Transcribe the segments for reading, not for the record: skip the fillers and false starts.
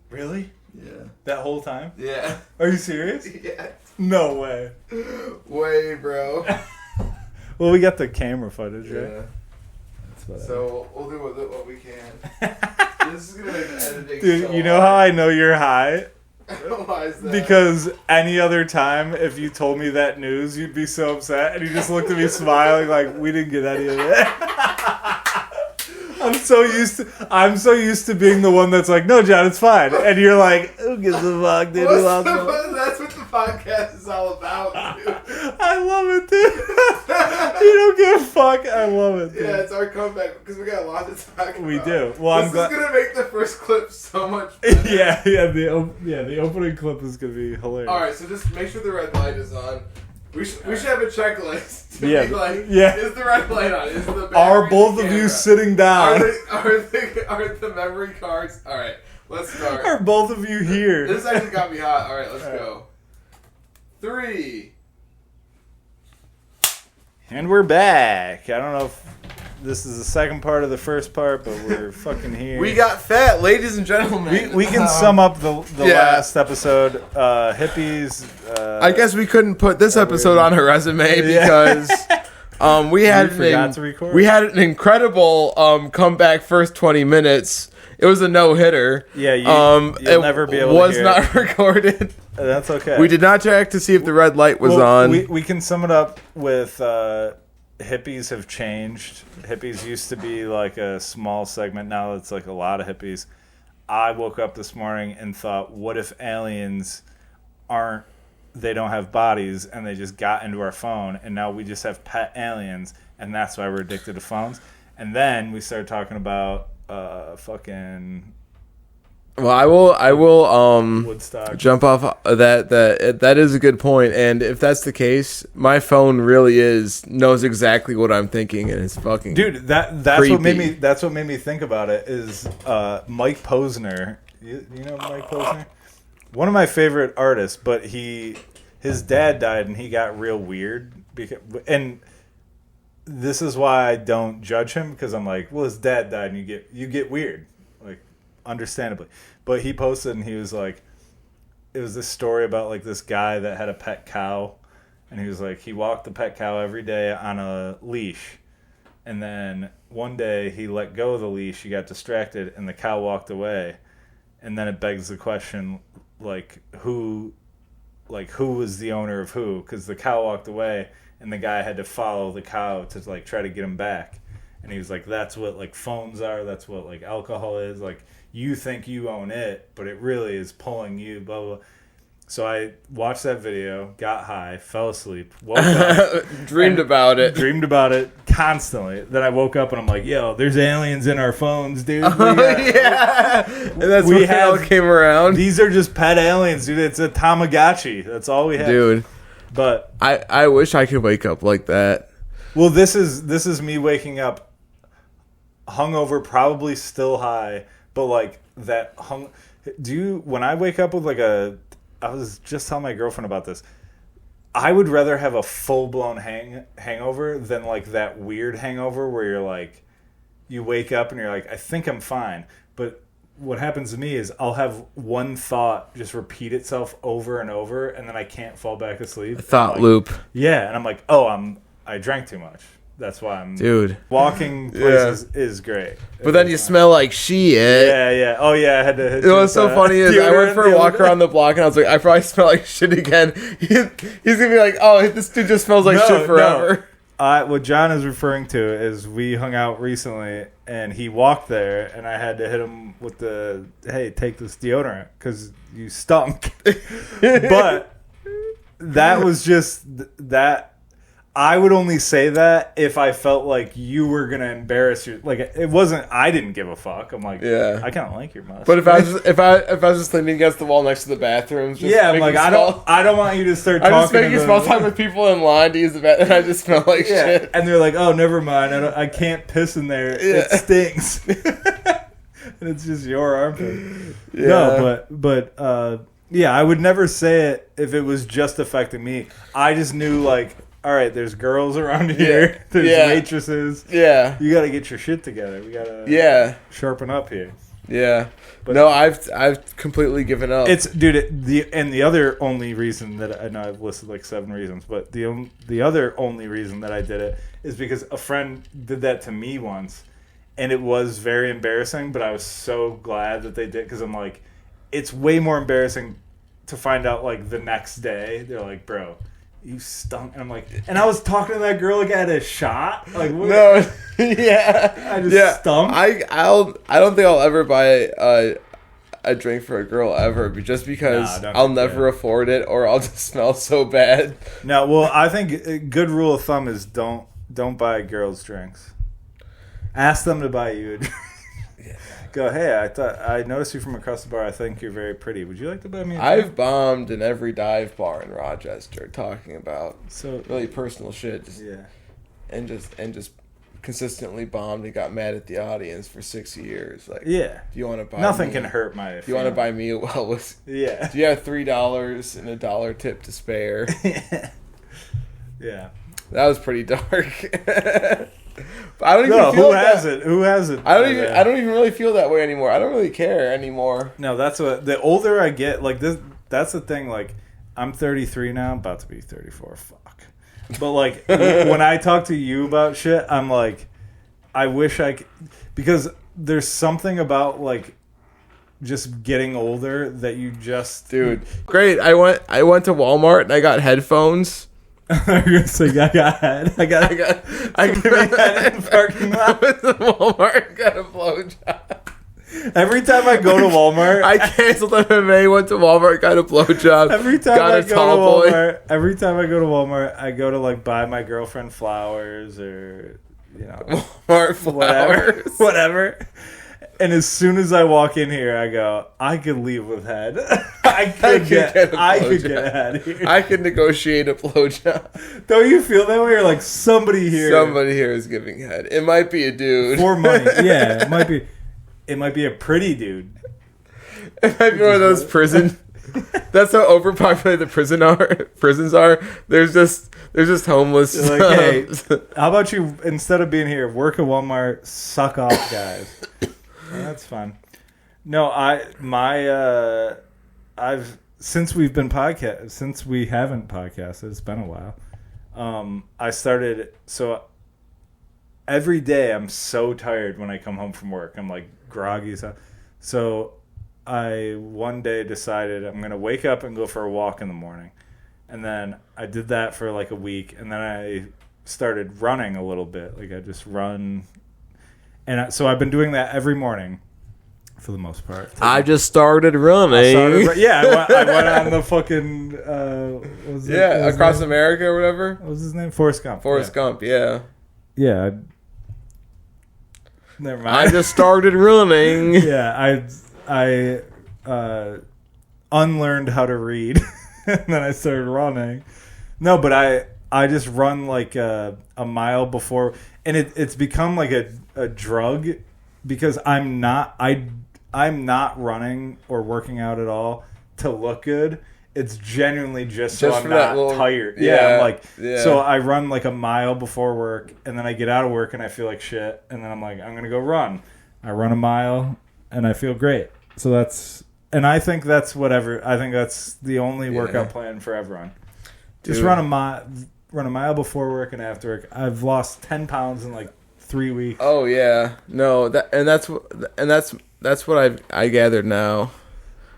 Really? Yeah. That whole time? Yeah. Are you serious? Yeah. No way. Way, bro. Well, we got the camera footage, right? Yeah. That's So we'll do with it what we can. This is gonna make the editing. Dude, so you know how I know you're high? Why is that? Because any other time, if you told me that news, you'd be so upset, and you just looked at me smiling like we didn't get any of it. I'm so used to being the one that's like, no, John, it's fine, and you're like, who gives a fuck, dude? That's what the podcast is all about, dude. I love it, dude. You don't give a fuck. I love it, dude. Yeah, it's our comeback because we got a lot to talk about. We do. Well, this is gonna make the first clip so much better. The opening clip is gonna be hilarious. All right, so just make sure the red light is on. We should have a checklist to be like, is the red light on? Is the are both of you sitting down? Are the memory cards? All right, let's start. Are both of you here? This actually got me hot. All right, let's go. 3. And we're back. I don't know if this is the second part of the first part, but we're fucking here. We got fat, ladies and gentlemen. We can sum up the last episode. Hippies. I guess we couldn't put this episode on her resume because we had an incredible comeback first 20 minutes. It was a no-hitter. Yeah, you'll never be able to hear it. Was not recorded. That's okay. We did not check to see if the red light was on. We can sum it up with hippies have changed. Hippies used to be like a small segment. Now it's like a lot of hippies. I woke up this morning and thought, what if aliens they don't have bodies and they just got into our phone and now we just have pet aliens and that's why we're addicted to phones. And then we started talking about fucking... Well, I will Woodstock. jump off that is a good point, and if that's the case, my phone really knows exactly what I'm thinking, and it's fucking that's creepy. what made me think about it is Mike Posner. You know Mike Posner? One of my favorite artists, but his dad died and he got real weird and this is why I don't judge him because I'm like, well, his dad died and you get weird. Understandably, but he posted and he was like, it was this story about like this guy that had a pet cow, and he was like, he walked the pet cow every day on a leash, and then one day he let go of the leash, he got distracted, and the cow walked away, and then it begs the question, who was the owner of who? Because the cow walked away, and the guy had to follow the cow to try to get him back, and he was like, that's what phones are, that's what alcohol is, you think you own it, but it really is pulling you, blah, blah. So I watched that video, got high, fell asleep, woke up. Dreamed about it constantly. Then I woke up and I'm like, yo, there's aliens in our phones, dude. Yeah. And that's when it all came around. These are just pet aliens, dude. It's a Tamagotchi. That's all we have. Dude. But I wish I could wake up like that. Well, this is me waking up hungover, probably still high. But that when I wake up with I was just telling my girlfriend about this. I would rather have a full-blown hangover than that weird hangover where you're you wake up and you're I think I'm fine. But what happens to me is I'll have one thought just repeat itself over and over and then I can't fall back asleep. A thought loop. Yeah, and I'm like, oh, I drank too much. That's why I'm... Dude. Walking places is great. But then you smell like shit. Yeah. Oh, yeah, I had to... What's so funny is I went for a walk around the block and I was like, I probably smell like shit again. He's going to be like, oh, this dude just smells like shit forever. No. What John is referring to is we hung out recently and he walked there and I had to hit him with the, hey, take this deodorant because you stunk. But that was just that... I would only say that if I felt like you were gonna embarrass you. It wasn't. I didn't give a fuck. I'm like, yeah, I kind of like your mustache. But if I was just leaning against the wall next to the bathrooms, I'm like, I don't want you to start. I just making small talk with people in line to use the bathroom, and I just smell like shit. And they're like, oh, never mind. I can't piss in there. Yeah. It stinks. And it's just your armpit. Yeah. No, but I would never say it if it was just affecting me. I just knew all right, there's girls around here. Yeah. There's waitresses. Yeah. You got to get your shit together. We got to sharpen up here. Yeah. But no, I've completely given up. It's the other only reason that I know I've listed like 7 reasons, but the other only reason that I did it is because a friend did that to me once, and it was very embarrassing. But I was so glad that they did, because I'm like, it's way more embarrassing to find out like the next day. They're like, bro, you stunk. And I'm like, and I was talking to that girl like I had a shot. Like, what? No, yeah, I just stunk. I don't think I'll ever buy a drink for a girl ever, just because I'll never afford it, or I'll just smell so bad. No, well, I think a good rule of thumb is don't buy girls drinks. Ask them to buy you a drink. Go, hey, I noticed you from across the bar. I think you're very pretty. Would you like to buy me a drink? I've bombed in every dive bar in Rochester talking about really personal shit. And just consistently bombed and got mad at the audience for 6 years. Like, do you want to buy nothing can hurt my. Do you want to buy me a well whiskey? Yeah. Do you have $3 and a $1 tip to spare? Yeah. That was pretty dark. I don't even feel Who has it? I don't even really feel that way anymore. I don't really care anymore. No, that's what the older I get, like this. That's the thing. Like, I'm 33 now, I'm about to be 34. Fuck. But like when I talk to you about shit, I'm like, I wish I could, because there's something about like just getting older that you just Great. I went to Walmart and I got headphones. I'm gonna say I got head in the parking lot. I went to Walmart, got a blowjob. Every time I go to Walmart, I canceled MMA, went to Walmart, got a blowjob. Every time I go to Walmart, I go to like buy my girlfriend flowers or Walmart flowers, whatever. And as soon as I walk in here, I go, I could leave with head. I could get head here. I could negotiate a blowjob. Don't you feel that way? Or like somebody here is giving head. It might be a dude. For money. Yeah, it might be a pretty dude. It might be one of those prison. That's how overpopulated the prisons are. There's just homeless. You're like, hey, how about you, instead of being here, work at Walmart, suck off guys. Well, that's fun. No, since we haven't podcasted, it's been a while. I started, so every day I'm so tired when I come home from work. I'm like groggy. So I one day decided I'm going to wake up and go for a walk in the morning. And then I did that for like a week. And then I started running a little bit. Like I just run. And so I've been doing that every morning for the most part. I just started running. I went on the fucking... Across America or whatever. What was his name? Forrest Gump. Gump, yeah. Yeah. Never mind. I just started running. Yeah, I unlearned how to read. And then I started running. No, but I just run like a mile before... And it's become like a drug, because I'm not running or working out at all to look good. It's genuinely just so I'm not tired. So I run like a mile before work, and then I get out of work and I feel like shit, and then I'm like, I'm gonna go run. I run a mile and I feel great. So I think that's whatever. I think that's the only workout plan for everyone. Just run a mile before work and after work. I've lost 10 pounds in like 3 weeks. Oh yeah, no, that's what I gathered now.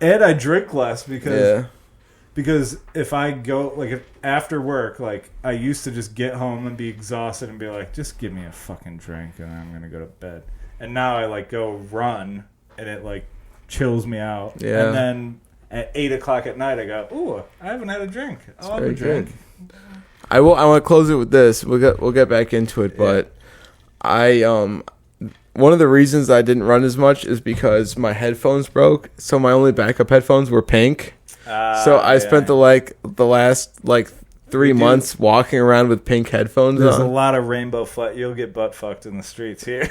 And I drink less because if I go if after work, like I used to just get home and be exhausted and be like, just give me a fucking drink and I'm gonna go to bed. And now I like go run and it like chills me out. Yeah. And then at 8:00 at night I go, ooh, I haven't had a drink. I'll have a drink. Good. I want to close it with this. We'll get back into it, but one of the reasons I didn't run as much is because my headphones broke. So my only backup headphones were pink. So I spent the last 3 months walking around with pink headphones. There's a lot of rainbow flat. You'll get butt fucked in the streets here.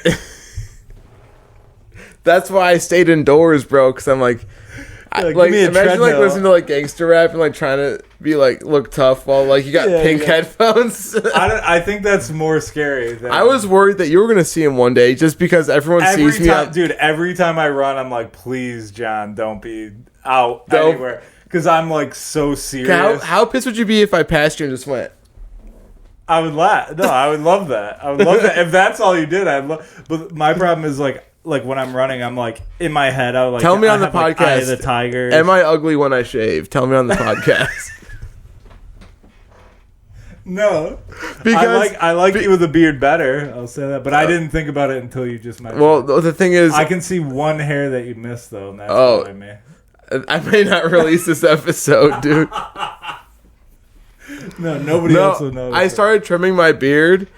That's why I stayed indoors, bro. Because I'm like, Imagine like listening to like gangster rap and like trying to be like look tough while like you got pink headphones. I think that's more scary. I was worried that you were gonna see him one day just because everyone sees me. Dude, every time I run, I'm like, please, John, don't be out anywhere, because I'm like so serious. How pissed would you be if I passed you and just went? I would laugh. No, I would love that. I would love that if that's all you did. I'd love. But my problem is like when I'm running, I'm like in my head. I would like tell me on the podcast. Like, Eye of the Tiger. Am I ugly when I shave? Tell me on the podcast. No, because I like you with a beard better. I'll say that, but I didn't think about it until you just mentioned. Well, the thing is, I can see one hair that you missed though, and that's what I mean. I may not release this episode, dude. No, nobody else will know. I started trimming my beard,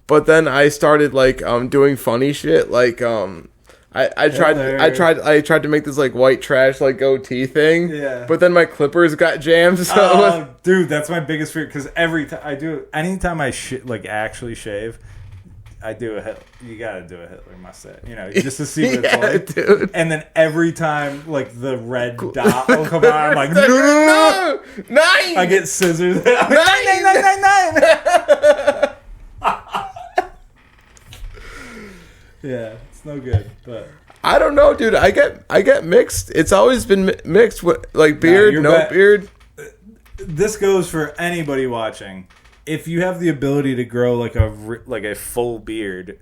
but then I started like doing funny shit. Like I tried to make this like white trash like goatee thing. Yeah. But then my clippers got jammed. So dude, that's my biggest fear, because anytime I actually shave, I do a Hitler. You gotta do a Hitler mustache, just to see what it's like. Dude. And then every time, like the red dot will come out, I'm like, no, 9. I get scissors. 9. Yeah, it's no good, but I don't know, dude. I get mixed. It's always been mixed with like beard, beard. This goes for anybody watching. If you have the ability to grow like a full beard,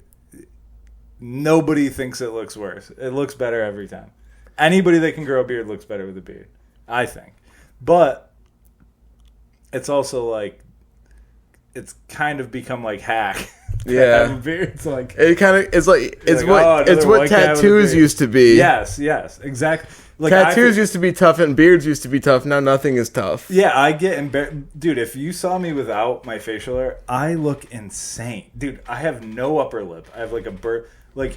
nobody thinks it looks worse. It looks better every time. Anybody that can grow a beard looks better with a beard, I think. But it's also like it's kind of become like hack. Yeah, have a beard. It's like it's what tattoos used to be. Yes, exactly. Like tattoos used to be tough and beards used to be tough. Now nothing is tough. Yeah, I get embarrassed. Dude, if you saw me without my facial hair, I look insane. Dude, I have no upper lip. I have like a bird. Like,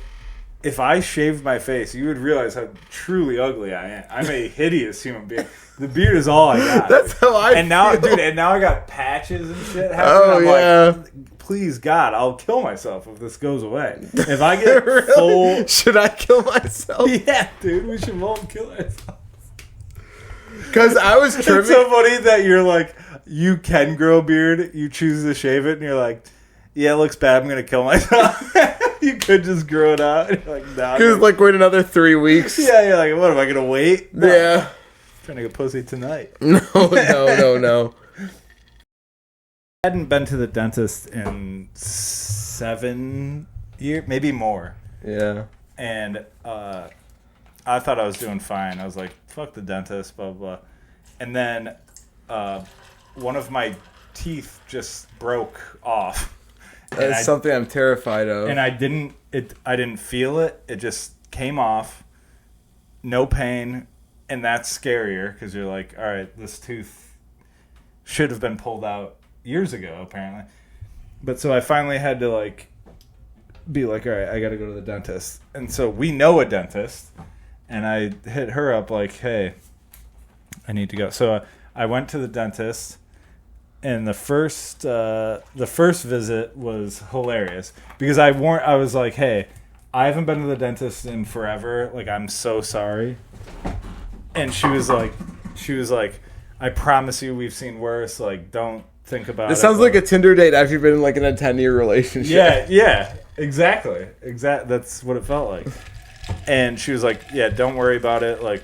if I shaved my face, you would realize how truly ugly I am. I'm a hideous human being. The beard is all I got. That's how I feel. Now I got patches and shit. Oh, yeah. Like, please, God, I'll kill myself if this goes away. If I get really? Full... Should I kill myself? Yeah, dude, we should both kill ourselves. Because I was trimming... It's so funny that you're like, you can grow a beard, you choose to shave it, and you're like, yeah, it looks bad, I'm going to kill myself. You could just grow it out. And you're like, nah. Because, like, wait another 3 weeks. Yeah, you're like, what, am I going to wait? No. Yeah. I'm trying to get pussy tonight. No. I hadn't been to the dentist in 7 years, maybe more. Yeah. And I thought I was doing fine. I was like, fuck the dentist, blah, blah. And then one of my teeth just broke off. That's something I'm terrified of. And I didn't feel it. It just came off. No pain. And that's scarier because you're like, all right, this tooth should have been pulled out years ago, apparently. But so I finally had to like be like, all right, I got to go to the dentist. And so we know a dentist, and I hit her up like, hey, I need to go. So I went to the dentist, and the first visit was hilarious because I was like, hey, I haven't been to the dentist in forever. Like, I'm so sorry. And she was like, I promise you, we've seen worse. Like, don't think about it. This sounds like a Tinder date after you've been like in a 10-year relationship. Yeah, exactly. That's what it felt like. And she was like, yeah, don't worry about it. Like,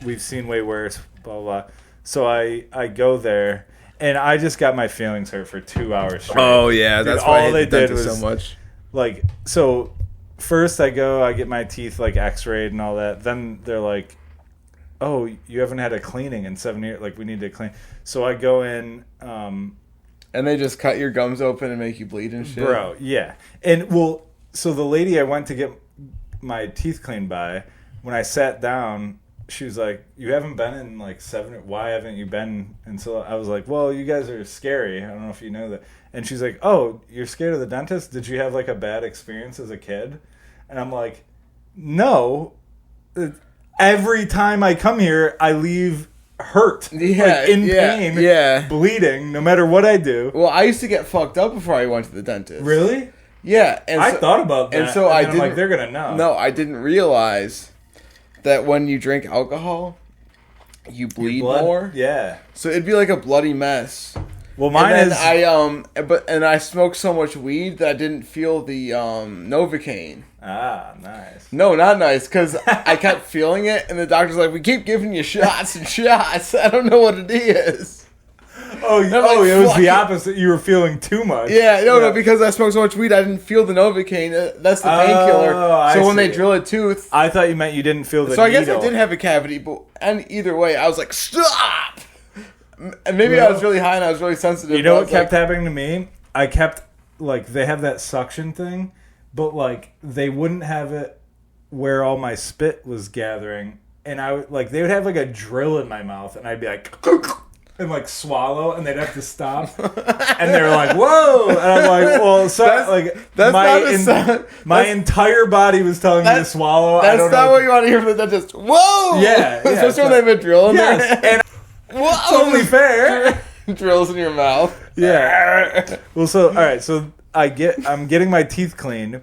we've seen way worse, blah, blah, blah. So I go there, and I just got my feelings hurt for 2 hours straight. Oh, yeah. Dude, that's why I hate the dentist so much. Like, so first I get my teeth, like, x-rayed and all that. Then they're like, oh, you haven't had a cleaning in 7 years. Like, we need to clean. So I go in. And they just cut your gums open and make you bleed and shit? Bro, yeah. And, well, so the lady I went to get my teeth cleaned by, when I sat down, she was like, you haven't been in, like, 7... Why haven't you been? And so I was like, well, you guys are scary. I don't know if you know that. And she's like, oh, you're scared of the dentist? Did you have, like, a bad experience as a kid? And I'm like, no. Every time I come here, I leave hurt. Yeah, like in pain, bleeding, no matter what I do. Well, I used to get fucked up before I went to the dentist. Really? Yeah. And I thought about that. And so I didn't... like, they're going to know. No, I didn't realize that when you drink alcohol, you bleed more. Yeah. So it'd be like a bloody mess. Well, mine is I smoked so much weed that I didn't feel the Novocaine. Ah, nice. No, not nice, because I kept feeling it, and the doctor's like, "We keep giving you shots and shots. I don't know what it is." It was the opposite. You were feeling too much. Yeah, no, because I smoked so much weed, I didn't feel the Novocaine. That's the painkiller. So when they drill a tooth, I thought you meant you didn't feel the. So needle. I guess I did have a cavity, but either way, I was like, "Stop!" And maybe I was really high and I was really sensitive. You know what kept happening to me? I kept, like, they have that suction thing, but, like, they wouldn't have it where all my spit was gathering. And I would, like, they would have, like, a drill in my mouth, and I'd be like, and, like, swallow, and they'd have to stop. And they were like, whoa! And I'm like, well, sorry, my entire body was telling me to swallow. That's not what you want to hear from the dentist. Whoa! Yeah. Especially when they have a drill in there. And it's only fair. Drills in your mouth. Yeah. Well, so all right. So I'm getting my teeth cleaned,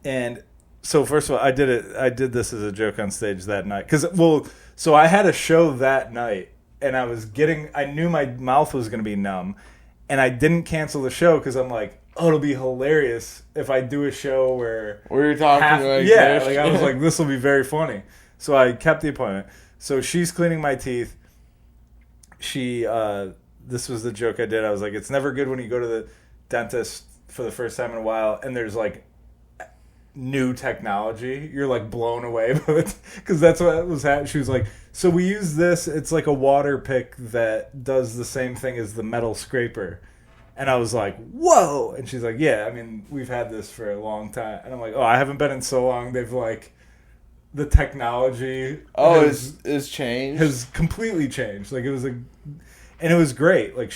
and so first of all, I did this as a joke on stage that night so I had a show that night, and I knew my mouth was going to be numb, and I didn't cancel the show because I'm like, oh, it'll be hilarious if I do a show where you're talking this. Like I was like, this will be very funny. So I kept the appointment. So she's cleaning my teeth. This was the joke I did. I was like, it's never good when you go to the dentist for the first time in a while and there's like new technology. You're like blown away by it because that's what was happening. She was like, so we use this. It's like a water pick that does the same thing as the metal scraper. And I was like, whoa. And she's like, yeah, I mean, we've had this for a long time. And I'm like, oh, I haven't been in so long. They've like, the technology is changed. Has completely changed. Like it was and it was great. Like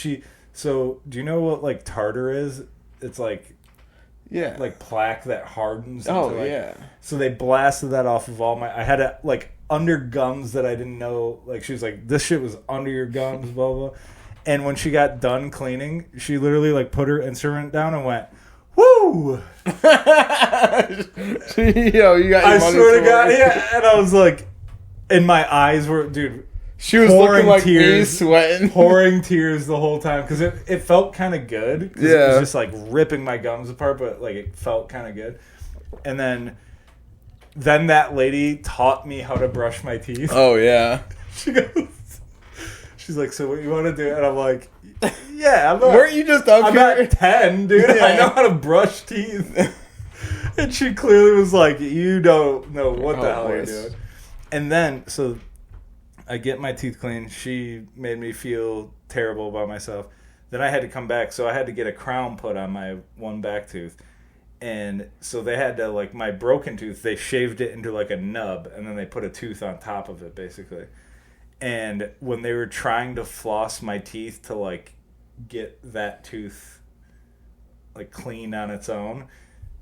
so do you know what like tartar is? It's like like plaque that hardens. So they blasted that off of I had it like under gums that I didn't know. Like she was like, this shit was under your gums, blah blah. And when she got done cleaning, she literally like put her instrument down and went, woo! Yo, you got. I swear to God, yeah. And I was like, and my eyes were, dude. She was looking like me, sweating, pouring tears the whole time because it felt kind of good. Yeah, it was just like ripping my gums apart, but like it felt kind of good. And then that lady taught me how to brush my teeth. Oh yeah. She's like, so what you want to do? And I'm like, yeah. Weren't you just up I'm here? not 10, dude. Yeah. I know how to brush teeth. And she clearly was like, you don't know what the hell you're doing. And then, so I get my teeth cleaned. She made me feel terrible about myself. Then I had to come back. So I had to get a crown put on my one back tooth. And so they had to, like, my broken tooth, they shaved it into like a nub. And then they put a tooth on top of it, basically. And when they were trying to floss my teeth to, like, get that tooth, like, clean on its own,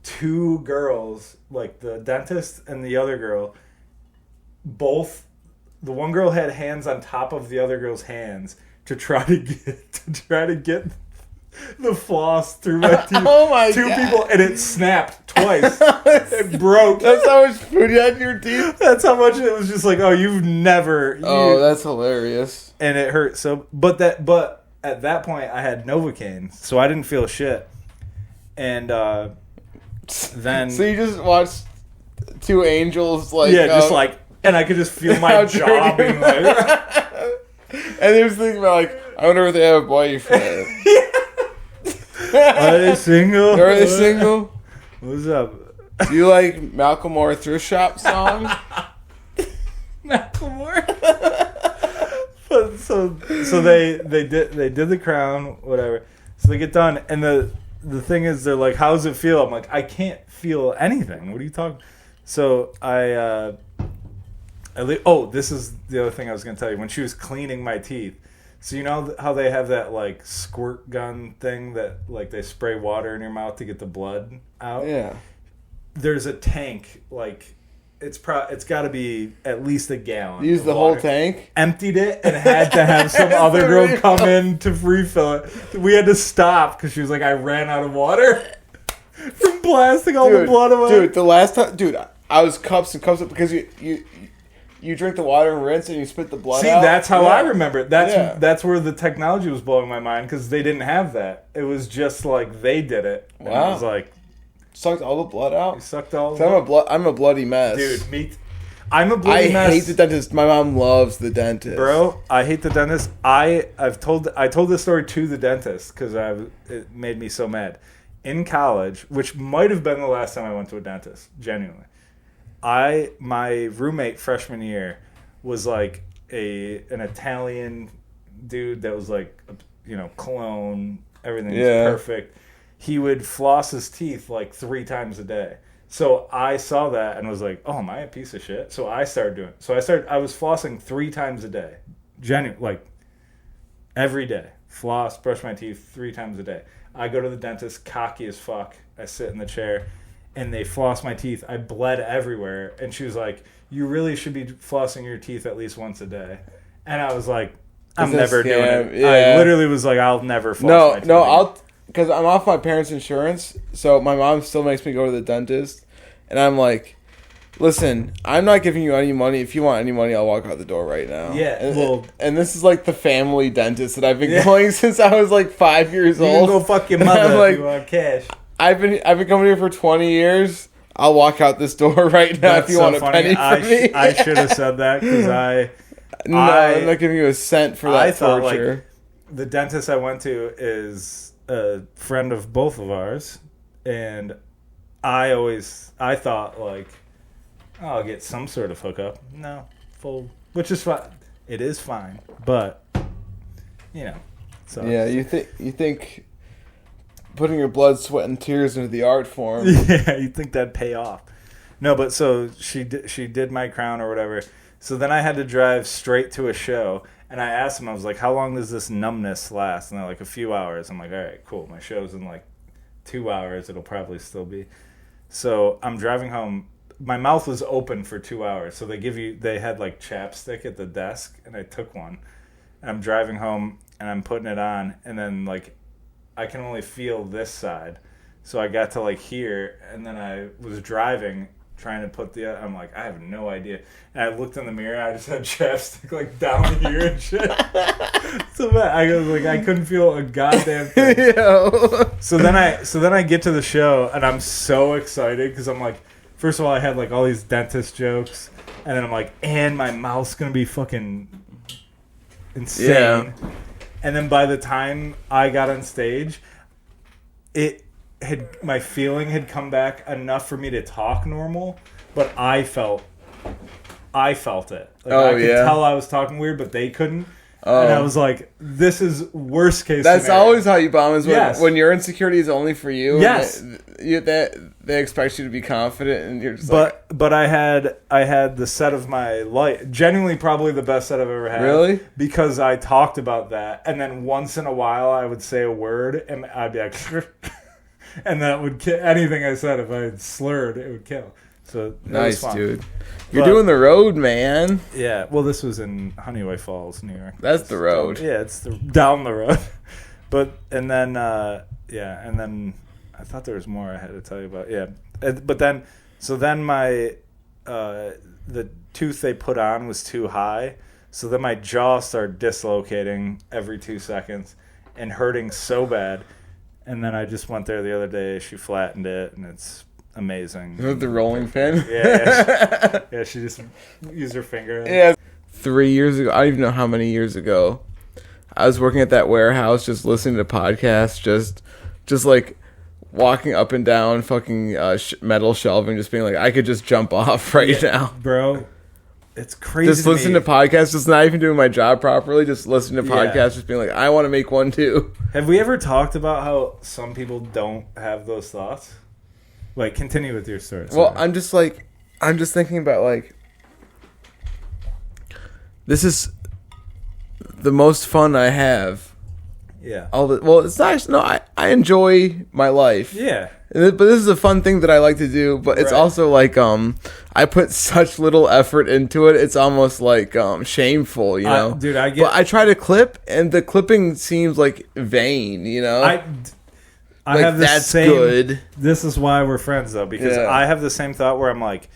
two girls, like, the dentist and the other girl, both, the one girl had hands on top of the other girl's hands to try to get the floss through my teeth. Oh my God. People, and it snapped twice. It broke. That's how much food you had in your teeth? That's how much it was just like, oh, you've never. That's hilarious. And it hurt. So, but at that point, I had Novocaine, so I didn't feel shit. And then. So you just watched two angels, like. Yeah, just like. And I could just feel my jaw being like. And he was thinking about, like, I wonder if they have a boyfriend. Are they single? Are they single? What's up? Do you like Macklemore Thrift Shop song? Macklemore? But so they did the crown, whatever. So they get done, and the thing is, they're like, "How does it feel?" I'm like, "I can't feel anything. What are you talking?" So this is the other thing I was going to tell you. When she was cleaning my teeth, so you know how they have that like squirt gun thing that like they spray water in your mouth to get the blood out? Yeah. There's a tank, like it's got to be at least a gallon. Use the whole tank? Emptied it and had to have some other girl come in to refill it. We had to stop because she was like, I ran out of water from blasting all the blood away. Dude, the last time, I was cups and cups up because you drink the water and rinse and you spit the blood See, out. that's how I remember it. That's where the technology was blowing my mind because they didn't have that. It was just like they did it. And wow. It was like sucked all the blood out. You sucked all. The blood. I'm a bloody mess, dude. I'm a bloody mess. I hate the dentist. My mom loves the dentist, bro. I hate the dentist. I told this story to the dentist because it made me so mad. In college, which might have been the last time I went to a dentist, genuinely. My roommate freshman year was like an Italian dude that was like, cologne, everything was perfect. He would floss his teeth like 3 times a day. So I saw that and was like, oh, am I a piece of shit? So I started doing it. So I was flossing 3 times a day. Like every day. Floss, brush my teeth 3 times a day. I go to the dentist, cocky as fuck. I sit in the chair, and they floss my teeth. I bled everywhere. And she was like, you really should be flossing your teeth at least once a day. And I was like, I'm never doing it. Yeah. I literally was like, I'll never floss my teeth. No, because I'm off my parents' insurance, so my mom still makes me go to the dentist. And I'm like, listen, I'm not giving you any money. If you want any money, I'll walk out the door right now. Yeah, and this is like the family dentist that I've been going since I was like 5 years old. You can go fuck your mother if you want cash. I've been coming here for 20 years. I'll walk out this door right now if you want a penny from me. I should have said that because I'm not giving you a cent for that torture. Like, the dentist I went to is a friend of both of ours, and I thought like, I'll get some sort of hookup. No, full, which is fine. It is fine, but So yeah, you think putting your blood, sweat, and tears into the art form. Yeah, you think that'd pay off. No, but so she did my crown or whatever. So then I had to drive straight to a show, and I asked them, I was like, how long does this numbness last? And they're like, a few hours. I'm like, all right, cool. My show's in like 2 hours. It'll probably still be. So I'm driving home. My mouth was open for 2 hours. So they had like chapstick at the desk, and I took one. And I'm driving home, and I'm putting it on, and then like I can only feel this side. So I got to like here, and then I was driving, trying to put I'm like, I have no idea. And I looked in the mirror, I just had chapstick like down here and shit. So bad. I was like, I couldn't feel a goddamn thing. Yo. So then I get to the show, and I'm so excited because I'm like, first of all, I had like all these dentist jokes, and then I'm like, and my mouth's gonna be fucking insane. Yeah. And then by the time I got on stage, my feeling had come back enough for me to talk normal, but I felt it. Like, I could tell I was talking weird, but they couldn't. And I was like, this is worst case That's scenario. Always how you bomb is when your insecurity is only for you. Yes. They expect you to be confident, and you're just But I had the set of my life, genuinely probably the best set I've ever had. Really? Because I talked about that, and then once in a while I would say a word, and I'd be like, and that would kill anything I said. If I slurred, it would kill. So nice, dude. You're doing the road, man. Yeah. Well, this was in Honeyway Falls, New York. That's the road. It's down the road. And then I thought there was more I had to tell you about. Yeah. But then my the tooth they put on was too high, so then my jaw started dislocating every 2 seconds and hurting so bad. And then I just went there the other day. She flattened it, and it's amazing. With the rolling pin? Yeah, she just used her finger. Yeah. 3 years ago, I don't even know how many years ago, I was working at that warehouse just listening to podcasts, just like walking up and down fucking metal shelving, just being like, I could just jump off right now. Bro, it's crazy. Just listening to podcasts, just not even doing my job properly, just listening to podcasts, just being like, I want to make one too. Have we ever talked about how some people don't have those thoughts? Like, continue with your story. Well, I'm just thinking about like, this is the most fun I have. Yeah. It's not. No, I enjoy my life. Yeah. But this is a fun thing that I like to do. But it's also like I put such little effort into it. It's almost like shameful, you know. Dude, I get. But I try to clip, and the clipping seems like vain, you know. I like, have the that's same. Good. This is why we're friends, though, because I have the same thought where I'm like,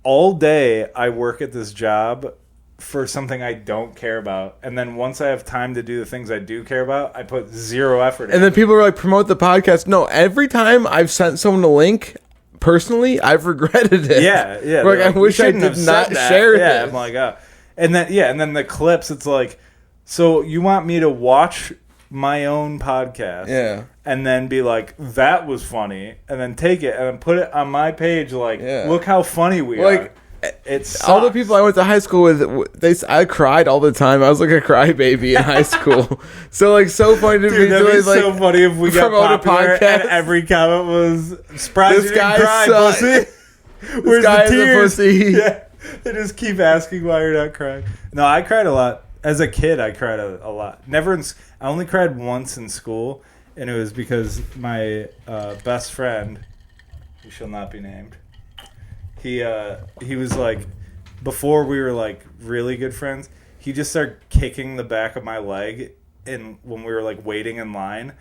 all day I work at this job for something I don't care about, and then once I have time to do the things I do care about, I put zero effort in. And then people are like, promote the podcast. No, every time I've sent someone a link, personally, I've regretted it. Yeah. Like, I wish I did not share it. Yeah, I'm like, and then the clips, it's like, so you want me to watch my own podcast, and then be like, that was funny, and then take it and then put it on my page, like, look how funny we are. It's all the people I went to high school with. I cried all the time. I was like a crybaby in high school. So like, so funny to me. Dude, that'd be so funny if we got popular and every comment was surprised you didn't cry, pussy. Where's the tears? Yeah, they just keep asking why you're not crying. No, I cried a lot as a kid. I cried a lot. I only cried once in school, and it was because my best friend, who shall not be named. He was like, before we were like really good friends, he just started kicking the back of my leg when we were like waiting in line,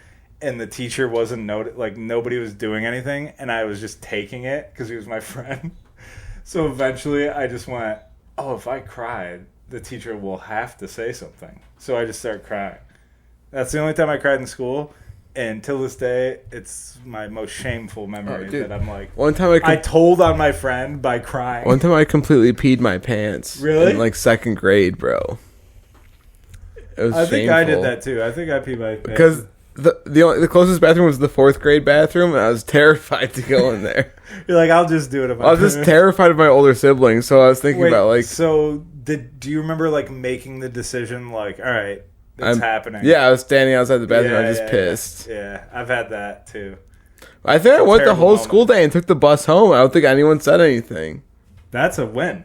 and the teacher wasn't nobody was doing anything, and I was just taking it because he was my friend. So eventually I just went, oh, if I cried, the teacher will have to say something. So I just started crying. That's the only time I cried in school. And till this day, it's my most shameful memory that I'm like, one time I told on my friend by crying. One time I completely peed my pants. Really? In like second grade, bro. It was I think I did that too. I think I peed my pants. Because the closest bathroom was the 4th grade bathroom, and I was terrified to go in there. You're like, I'll just do it. I was just terrified of my older siblings, so I was thinking about like. So do you remember like making the decision like, all right, it's happening? Yeah, I was standing outside the bathroom. I was just pissed. Yeah, I've had that too. I think I went the whole school day and took the bus home. I don't think anyone said anything. That's a win.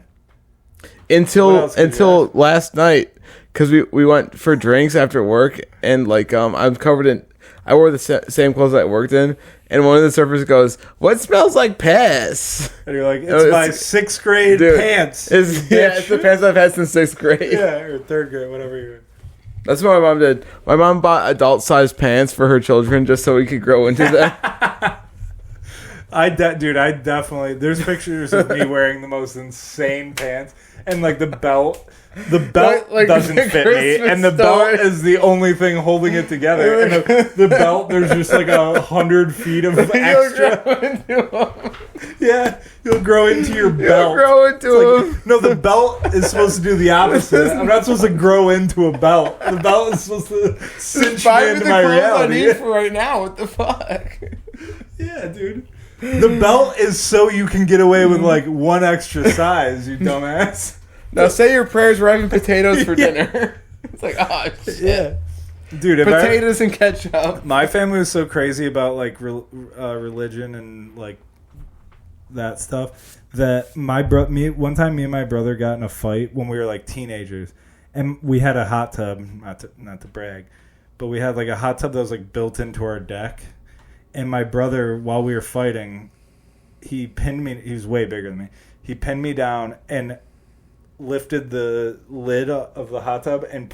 Until last night, because we went for drinks after work, and like I'm covered in. I wore the same clothes I worked in, and one of the surfers goes, "What smells like piss?" And you're like, "It's my 6th grade pants." It's the pants I've had since 6th grade. Yeah, or 3rd grade, whatever you're. That's what my mom did. My mom bought adult-sized pants for her children just so we could grow into them. I definitely. There's pictures of me wearing the most insane pants, and like the belt like doesn't fit me, and the belt is the only thing holding it together. And the belt, there's just like 100 feet of extra. Yeah, you'll grow into your belt. No, the belt is supposed to do the opposite. I'm not supposed to grow into a belt. The belt is supposed to cinch me into my reality. I need for right now. What the fuck? Yeah, dude. The belt is so you can get away with like one extra size, you dumbass. Now say your prayers. We're having potatoes for dinner. It's like, oh shit. Yeah, dude. Potatoes and ketchup. My family was so crazy about like religion and like that stuff that one time me and my brother got in a fight when we were like teenagers, and we had a hot tub. Not to brag, but we had like a hot tub that was like built into our deck. And my brother, while we were fighting, he pinned me. He was way bigger than me. He pinned me down and lifted the lid of the hot tub and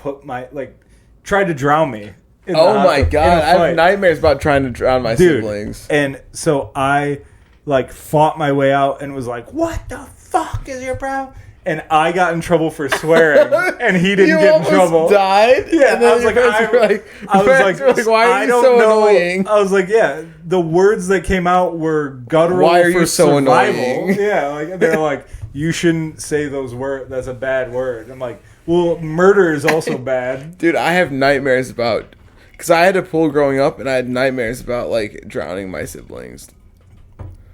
tried to drown me. Oh my god! I have nightmares about trying to drown my siblings. And so I like fought my way out and was like, "What the fuck is your problem?" And I got in trouble for swearing, and he didn't get in trouble. Died? Yeah, and I was like, why are you so annoying? I was like, yeah, the words that came out were guttural. Why are you so survival. Annoying? Yeah, like they're like, you shouldn't say those words. That's a bad word. I'm like, well, murder is also bad. Dude, I have nightmares about, because I had a pool growing up, and I had nightmares about like drowning my siblings.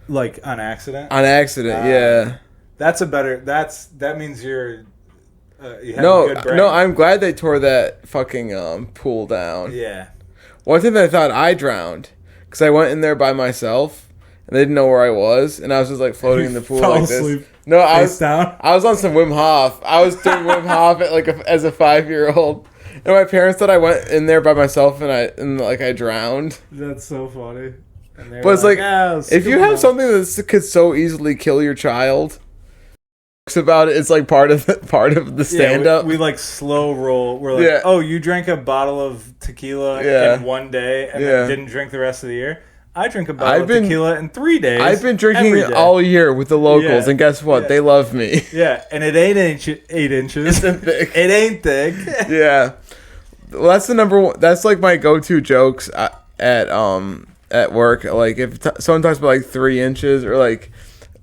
Like on accident? On accident, yeah. That means you have a good brain. No, I'm glad they tore that fucking pool down. Yeah. One thing that I thought I drowned, because I went in there by myself, and they didn't know where I was, and I was just like floating in the pool like asleep, this. No, I was on some Wim Hof. I was doing Wim Hof as a 5-year-old, and my parents thought I went in there by myself and I drowned. That's so funny. But it's like, if you have something that could so easily kill your child. About it, it's like part of the stand up. We like slow roll. We're like, oh, you drank a bottle of tequila in one day and then didn't drink the rest of the year. I drink a bottle of tequila in 3 days. I've been drinking it all year with the locals, and guess what? They love me. Yeah, and it ain't 8 inches. It's thick. It ain't thick. Yeah. Well, that's the number one. That's like my go-to jokes at work. Like if someone talks about like 3 inches, or like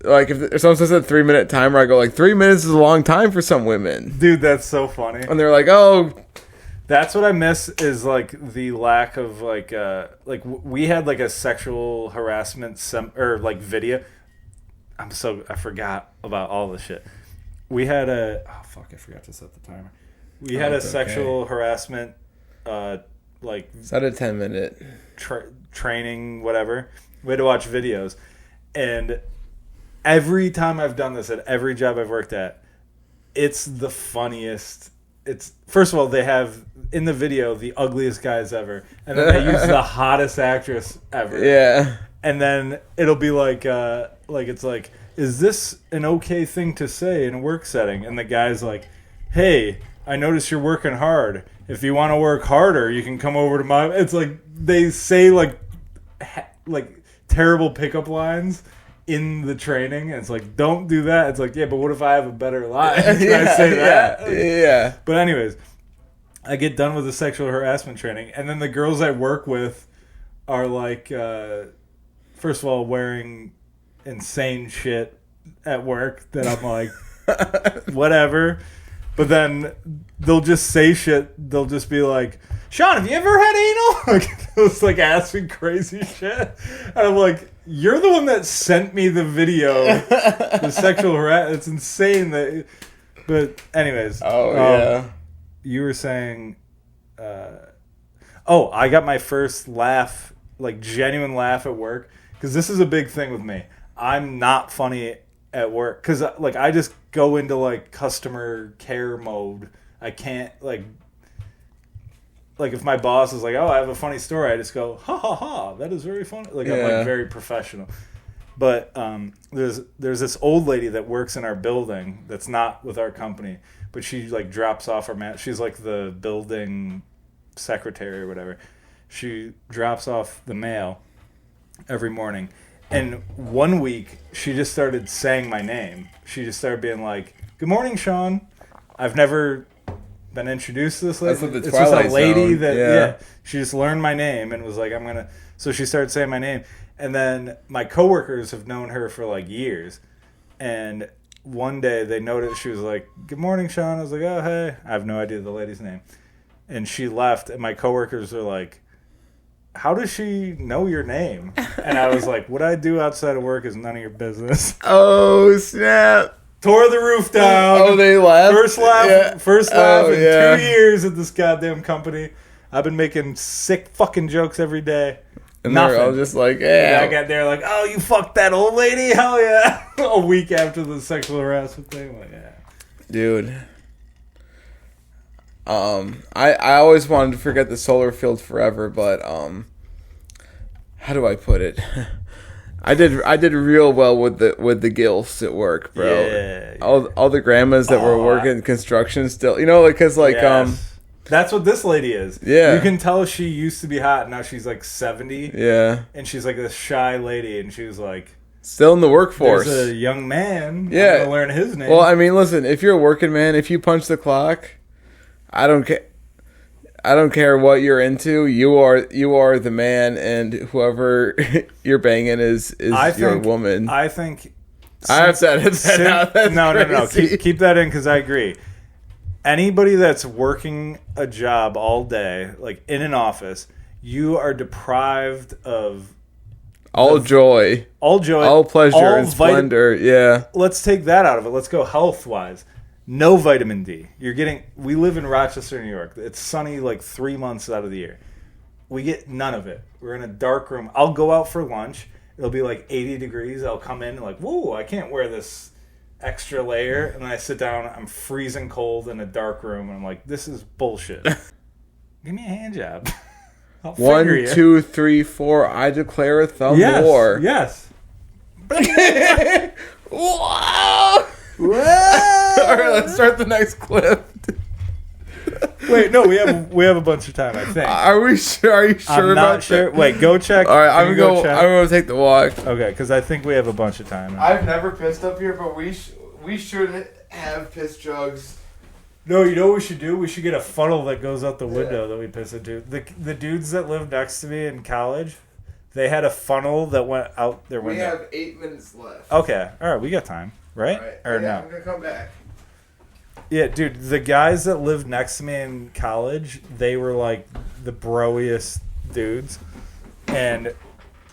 if someone says a 3-minute timer, I go like 3 minutes is a long time for some women. Dude, that's so funny. And they're like, oh. That's what I miss is like the lack of like we had like a sexual harassment or like video. I forgot about all this shit. We had I forgot to set the timer. We had a sexual harassment like set a 10-minute training, whatever. We had to watch videos, and every time I've done this at every job I've worked at, it's the funniest. It's first of all, they have in the video the ugliest guys ever, and then they use the hottest actress ever. Yeah, and then it'll be like it's like, is this an okay thing to say in a work setting? And the guy's like, hey, I notice you're working hard. If you want to work harder, you can come over to my. It's like they say like terrible pickup lines in the training, and it's like, don't do that. It's like, yeah, but what if I have a better line? Can I say that? Yeah. But anyways, I get done with the sexual harassment training, and then the girls I work with are like, first of all, wearing insane shit at work that I'm like, whatever. But then they'll just say shit. They'll just be like, Sean, have you ever had anal? Like, they'll just like asking crazy shit. And I'm like, you're the one that sent me the video. The sexual harassment. It's insane that. But anyways. Oh, yeah. You were saying. I got my first laugh, like genuine laugh at work. Because this is a big thing with me. I'm not funny at work. Because like I just go into like customer care mode. I can't like if my boss is like, oh, I have a funny story, I just go, ha ha ha, that is very funny. Like, I'm like very professional. But there's this old lady that works in our building that's not with our company, but she like drops off our she's like the building secretary or whatever. She drops off the mail every morning. And one week, she just started saying my name. She just started being like, good morning, Sean. I've never been introduced to this lady. That's what the it's Twilight just a lady Zone. that, she just learned my name and was like, I'm going to... So she started saying my name. And then my coworkers have known her for like years. And one day they noticed, she was like, good morning, Sean. I was like, oh, hey. I have no idea the lady's name. And she left, and my coworkers are like, how does she know your name? And I was like, what I do outside of work is none of your business. Oh, snap. Tore the roof down. Oh, they laughed? First laugh in 2 years at this goddamn company. I've been making sick fucking jokes every day. And nothing. they're all just like, yeah. I got there like, oh, you fucked that old lady? Hell yeah. A week after the sexual harassment thing. Like, yeah. Dude. I always wanted to forget the solar field forever, but how do I put it? I did real well with the gilfs at work, bro. Yeah. All the grandmas that were working construction still, you know, like cuz like that's what this lady is. Yeah. You can tell she used to be hot. Now she's like 70. Yeah. And she's like this shy lady, and she was like, still in the workforce. There's a young man. Yeah. I'm gonna learn his name. Well, I mean, listen, if you're a working man, if you punch the clock, I don't care. I don't care what you're into. You are the man, and whoever you're banging is your woman. I think. I have to edit that out. That's No. crazy. Keep that in because I agree. Anybody that's working a job all day, like in an office, you are deprived of all joy, all pleasure, and splendor. Yeah. Let's take that out of it. Let's go health wise. No vitamin D. We live in Rochester, New York. It's sunny like 3 months out of the year. We get none of it. We're in a dark room. I'll go out for lunch. It'll be like 80 degrees. I'll come in and like, whoa, I can't wear this extra layer. And then I sit down. I'm freezing cold in a dark room. And I'm like, this is bullshit. Give me a hand job. I'll 1, figure you. 2, 3, 4. I declare a thumb war. Yes. Wow. All right, let's start the next clip. Wait, no, we have a bunch of time. I think. Are we sure? Are you sure I'm about not sure. that? Wait, go check. All right, I'm go gonna check. I'm gonna take the walk. Okay, because I think we have a bunch of time. I've never pissed up here, but we should have piss jugs. No, you know what we should do? We should get a funnel that goes out the window that we piss into. The dudes that lived next to me in college, they had a funnel that went out their window. We have 8 minutes left. Okay, all right, we got time, right? Or no? I'm gonna come back. Yeah, dude, the guys that lived next to me in college, they were like the broiest dudes. And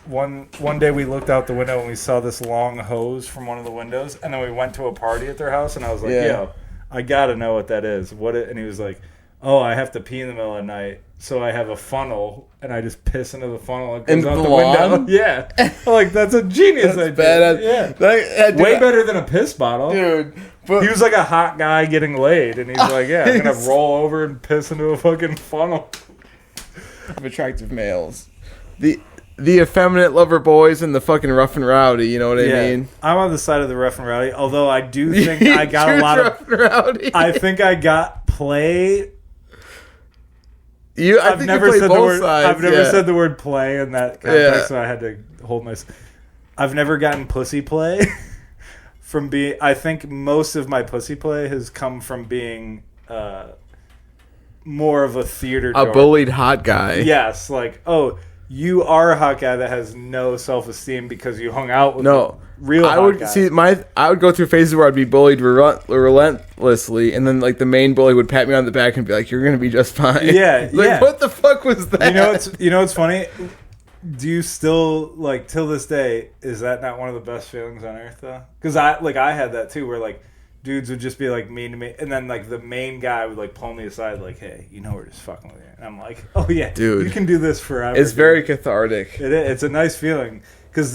one day we looked out the window and we saw this long hose from one of the windows, and then we went to a party at their house, and I was like, yo, I gotta know what that is. And he was like, oh, I have to pee in the middle of the night, so I have a funnel, and I just piss into the funnel and it goes out the window. Yeah. I'm like, that's a genius idea. Badass. Yeah. Way better than a piss bottle. Dude. But He was like a hot guy getting laid, and he's like, yeah, I'm going to roll over and piss into a fucking funnel. Of attractive males. The effeminate lover boys and the fucking rough and rowdy, you know what I mean? I'm on the side of the rough and rowdy, although I do think I got a lot rough and rowdy. I think I got play. I've never said the word. sides, I've never said the word play in that context, so I had to hold my. I've never gotten pussy play from being. I think most of my pussy play has come from being more of a theater. A bullied hot guy. Yes, like, oh, you are a hot guy that has no self-esteem because you hung out with real hot guys. I would go through phases where I'd be bullied relentlessly, and then like the main bully would pat me on the back and be like, "You're gonna be just fine." Yeah, What the fuck was that? You know what's funny? Do you still, like, till this day, is that not one of the best feelings on earth though? Because I had that too, where like dudes would just be like mean to me, and then like the main guy would like pull me aside, like, "Hey, you know we're just fucking with you," and I'm like, "Oh yeah, dude, you can do this forever." It's very cathartic. It's a nice feeling because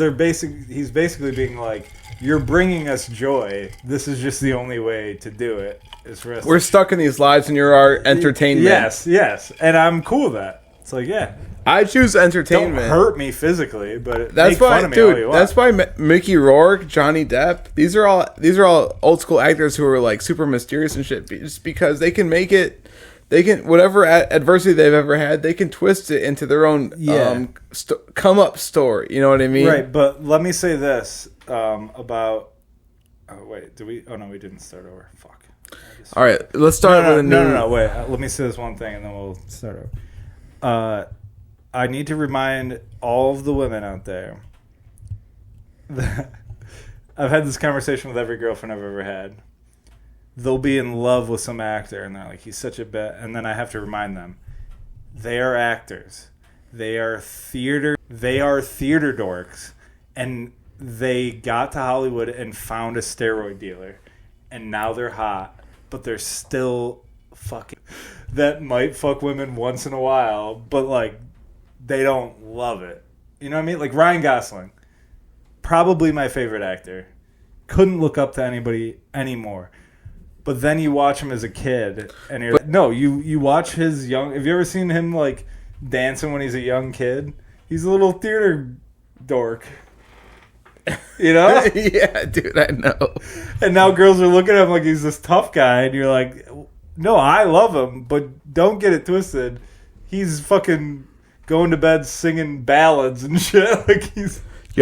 he's basically being like, "You're bringing us joy. This is just the only way to do it." We're stuck in these lives, and you're our entertainment. Yes, and I'm cool with that. It's like, yeah, I choose entertainment. Don't hurt me physically, but make fun of me all you want. That's why Mickey Rourke, Johnny Depp, these are all old school actors who are like super mysterious and shit, just because they can make it. They can, whatever adversity they've ever had, they can twist it into their own come up story. You know what I mean? Right. But let me say this about. Oh wait, oh no, we didn't start over. Fuck. All right, let's start with a new. No. Wait, let me say this one thing, and then we'll start over. I need to remind all of the women out there that I've had this conversation with every girlfriend I've ever had. They'll be in love with some actor, and they're like, he's such a bet. And then I have to remind them, they are actors. They are theater dorks. And they got to Hollywood and found a steroid dealer. And now they're hot, but they're still fucking... that might fuck women once in a while, but like they don't love it. You know what I mean? Like Ryan Gosling, probably my favorite actor. Couldn't look up to anybody anymore. But then you watch him as a kid, and you watch his young. Have you ever seen him like dancing when he's a young kid? He's a little theater dork. You know? Yeah, dude, I know. And now girls are looking at him like he's this tough guy, and you're like, no, I love him, but don't get it twisted. He's fucking going to bed singing ballads and shit. Like you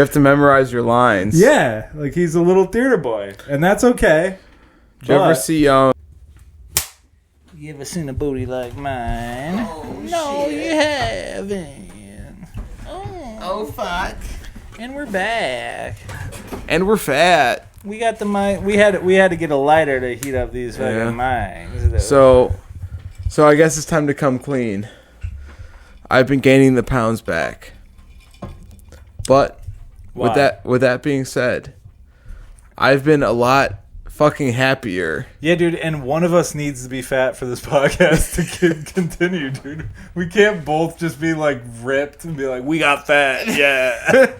have to memorize your lines. Yeah, like he's a little theater boy, and that's okay. Did you ever see You ever seen a booty like mine? Oh, no, shit. You haven't. Oh fuck. And we're back. And we're fat. We got the mic. We had to get a lighter to heat up these fucking mics. So I guess it's time to come clean. I've been gaining the pounds back. But with that being said, I've been a lot fucking happier. Yeah, dude, and one of us needs to be fat for this podcast to continue, dude. We can't both just be like ripped and be like, we got fat, yeah.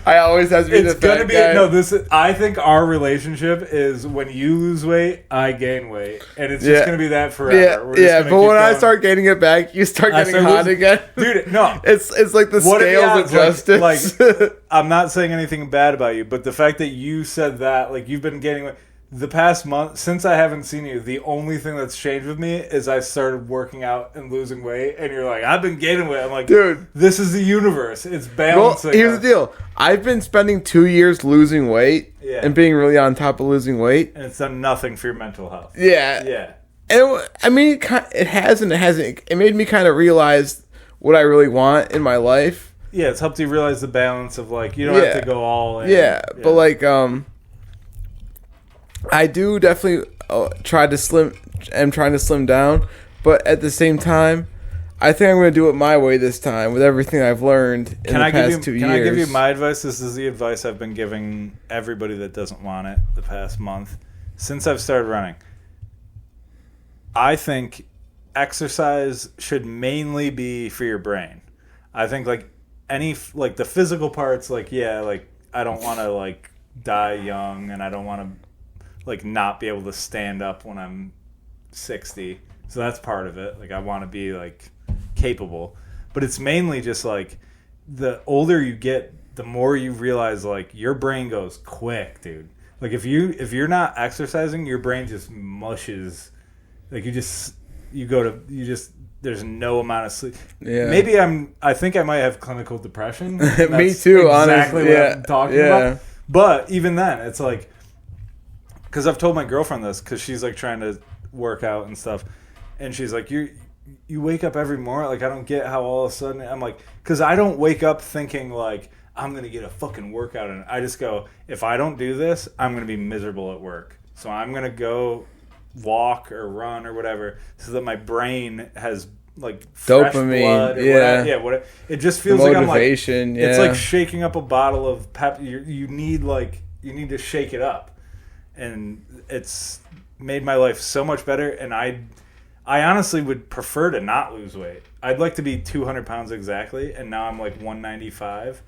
I always have to be the fat guy. I think our relationship is when you lose weight, I gain weight. And it's just going to be that forever. But when I start gaining it back, you start getting hot again. Dude, no. It's like the scales of justice. Like, I'm not saying anything bad about you, but the fact that you said that, like, you've been gaining weight, the past month, since I haven't seen you, the only thing that's changed with me is I started working out and losing weight. And you're like, I've been gaining weight. I'm like, dude, this is the universe. It's balancing. Well, here's the deal. I've been spending 2 years losing weight and being really on top of losing weight. And it's done nothing for your mental health. Yeah. Yeah. And I mean, it has and it hasn't. It made me kind of realize what I really want in my life. Yeah, it's helped you realize the balance of, like, you don't have to go all in. Yeah, but, like, I do definitely trying to slim down, but at the same time, I think I'm going to do it my way this time with everything I've learned in the past 2 years. Can I give you my advice? This is the advice I've been giving everybody that doesn't want it the past month since I've started running. I think exercise should mainly be for your brain. I think, like, the physical parts, like, yeah, like, I don't want to, like, die young, and I don't want to, like, not be able to stand up when I'm 60. So that's part of it. Like, I want to be, like, capable. But it's mainly just, like, the older you get, the more you realize, like, your brain goes quick, dude. Like, if you're not exercising, your brain just mushes. Like, there's no amount of sleep. Yeah. Maybe I think I might have clinical depression. Me too, exactly honestly. What I'm talking about. But even then, it's like, because I've told my girlfriend this, because she's, like, trying to work out and stuff, and she's like, you wake up every morning, like, I don't get how all of a sudden, I'm like, because I don't wake up thinking, like, I'm going to get a fucking workout, and I just go, if I don't do this, I'm going to be miserable at work. So I'm going to go walk or run or whatever, so that my brain has, like, fresh dopamine, blood or whatever. It just feels like I'm like, it's like shaking up a bottle of pep. You need to shake it up. And it's made my life so much better. And I honestly would prefer to not lose weight. I'd like to be 200 pounds exactly. And now I'm like 195.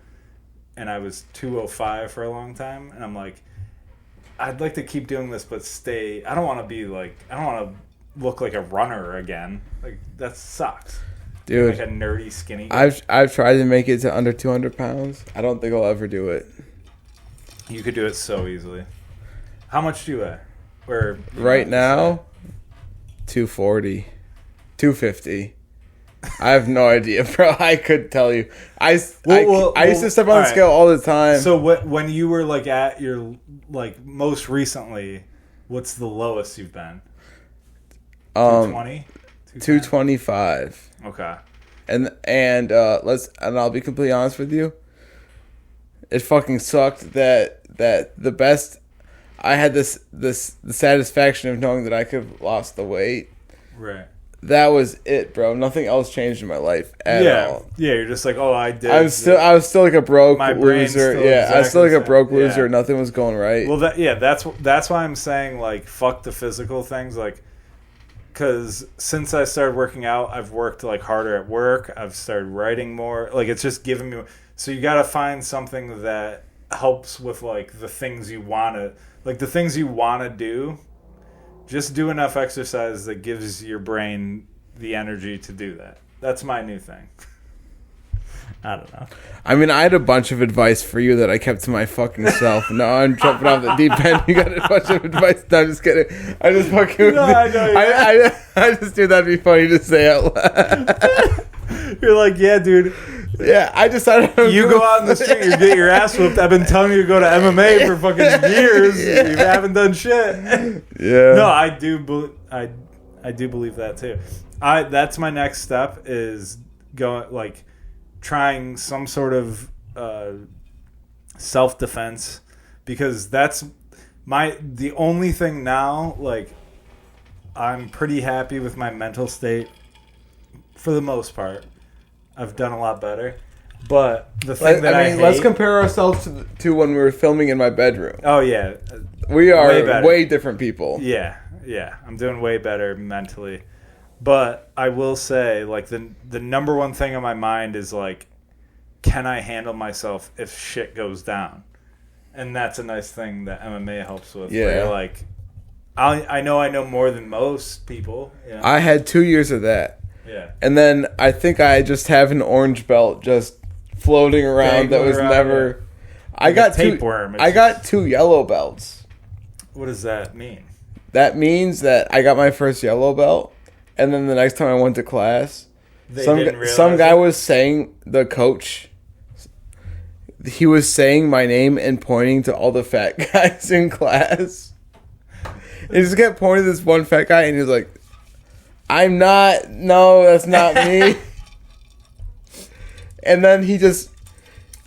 And I was 205 for a long time. And I'm like, I'd like to keep doing this, but stay. I don't want to look like a runner again. Like, that sucks. Dude. Like a nerdy skinny guy. I've tried to make it to under 200 pounds. I don't think I'll ever do it. You could do it so easily. How much do you weigh? Right now, 240, 250. I have no idea, bro. I could tell you. I used to step on the scale all the time. So when you were, like, at your, like, most recently, what's the lowest you've been? 220? 225. Okay. And I'll be completely honest with you. It fucking sucked that the best. I had the satisfaction of knowing that I could have lost the weight. Right. That was it, bro. Nothing else changed in my life at all. Yeah, you're just like, oh, I did. I was still like a broke loser. I was still like a broke loser. Nothing was going right. Well, that's why I'm saying, like, fuck the physical things, like, because since I started working out, I've worked, like, harder at work. I've started writing more. Like, it's just giving me. So you got to find something that helps with, like, the things you want to. Like, the things you want to do, just do enough exercise that gives your brain the energy to do that. That's my new thing. I don't know. I mean, I had a bunch of advice for you that I kept to my fucking self. No, I'm jumping off the deep end. You got a bunch of advice. No, I'm just kidding. I just fucking... No, I know. I just knew that'd be funny to say out loud. You're like, yeah, dude. Yeah, I decided... You go out in the street, you get your ass whooped. I've been telling you to go to MMA for fucking years. Yeah. You haven't done shit. Yeah. No, I do believe that too. That's my next step, is going, like, trying some sort of self-defense, because that's the only thing now. Like, I'm pretty happy with my mental state for the most part. I've done a lot better, but the thing I hate, let's compare ourselves to when we were filming in my bedroom. Oh yeah, we are way different people. Yeah, I'm doing way better mentally. But I will say, like, the number one thing on my mind is, like, can I handle myself if shit goes down? And that's a nice thing that MMA helps with. Yeah. Where, like, I know more than most people. You know? I had 2 years of that. Yeah. And then I think I just have an orange belt just floating around that was never... Yeah. I got tapeworm. I got 2 yellow belts. What does that mean? That means that I got my first yellow belt, and then the next time I went to class, some guy was saying, the coach, he was saying my name and pointing to all the fat guys in class. He just kept pointing to this one fat guy, and he was like, no, that's not me. And then he just...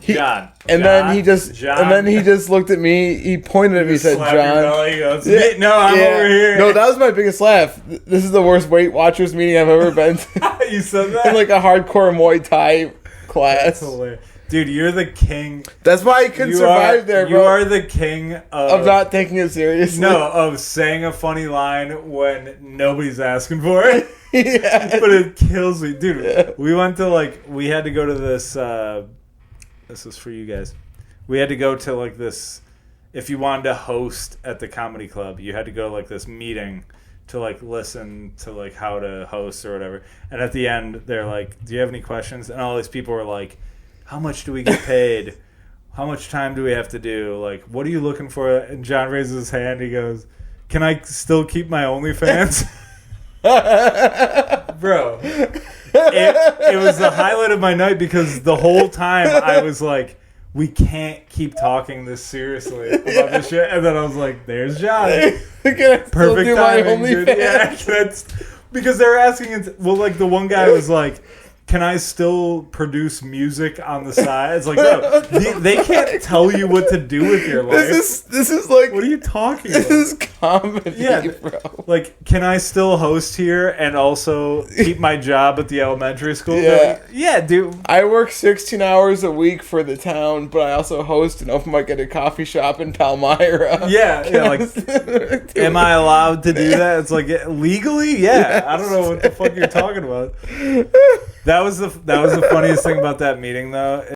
then he just looked at me. He pointed at me and said, "John." He goes, no, I'm over here. No, that was my biggest laugh. This is the worst Weight Watchers meeting I've ever been to. You said that? In like a hardcore Muay Thai class. That's hilarious. Dude, you're the king. That's why I couldn't survive there, bro. You are the king of not taking it seriously. No, of saying a funny line when nobody's asking for it. Yeah. But it kills me. Dude, we went to we had to go to this... this is for you guys. We had to go to this, if you wanted to host at the comedy club, you had to go to this meeting to listen to how to host or whatever. And at the end, they're like, do you have any questions? And all these people were like, how much do we get paid? How much time do we have to do? What are you looking for? And John raises his hand. He goes, can I still keep my OnlyFans? Bro. It was the highlight of my night because the whole time I was like, we can't keep talking this seriously about this shit. And then I was like, there's John. Perfect timing, dude. Yeah, because they were asking, the one guy was like, can I still produce music on the side? It's like, no, they can't tell you what to do with your life. This is like... What are you talking about? This is comedy, bro. Can I still host here and also keep my job at the elementary school? Yeah. Yeah, dude. I work 16 hours a week for the town, but I also host an open mic at a coffee shop in Palmyra. Yeah, am I allowed to do that? It's legally? Yeah. Yes. I don't know what the fuck you're talking about. That was the funniest thing about that meeting, though,